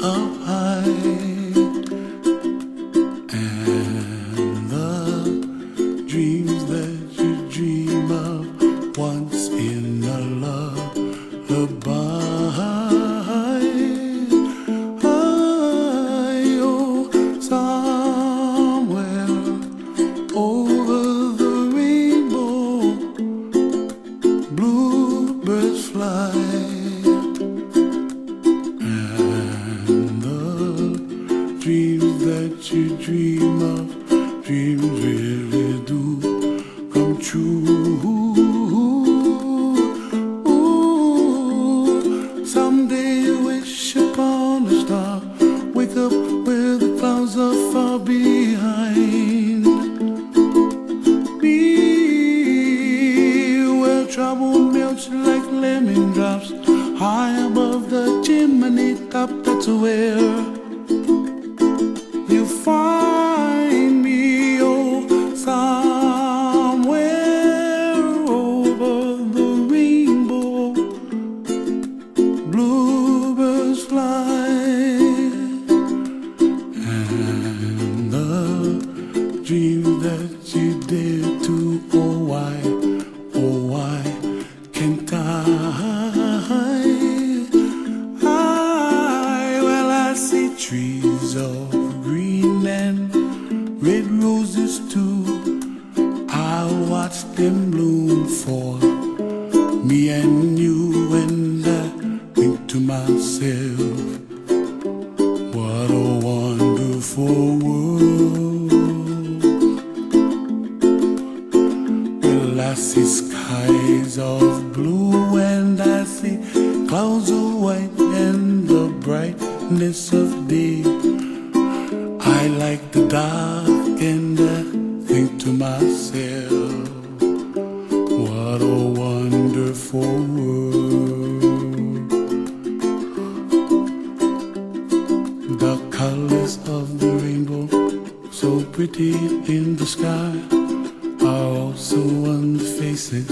up high, and the dreams that you dream of once in a lullaby. Oh, somewhere over the rainbow, bluebirds fly. Dreams that you dream of, dreams really do come true. Ooh, someday you wish upon a star, wake up where the clouds are far behind me, where trouble melts like lemon drops, high above the chimney top. That's where you find me, oh, somewhere over the rainbow, bluebirds fly, and the dreams that you dare to, oh why can't I? Well, I see trees of green and red roses too. I watch them bloom for me and you, and I think to myself, what a wonderful world. Well, I see skies of blue, and I see clouds of white, and the brightness of day. I like the dark, and I think to myself, what a wonderful world. The colors of the rainbow, so pretty in the sky, are also on the faces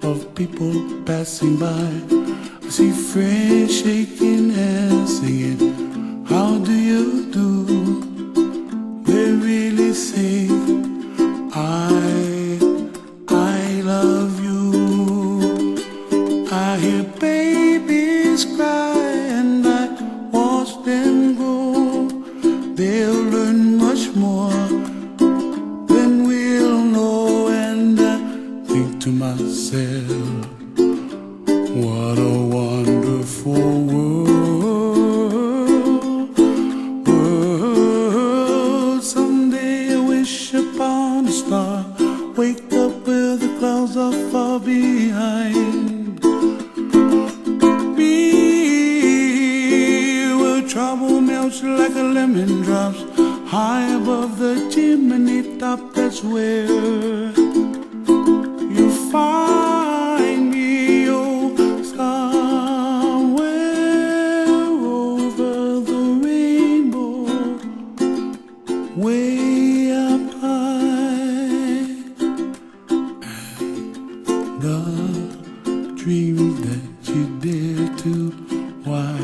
of people passing by. I see friends shaking hands, singing, how do you do? They really say, I love you. I hear babies cry, and I watch them grow. They'll learn much more than we'll know, and I think to myself, what a wonderful world. Someday I wish upon a star, wake up where the clouds are far behind me, where trouble melts like a lemon drops, high above the chimney top. That's where you find me, oh, somewhere over the rainbow, way up high, and the dreams that you dare to, why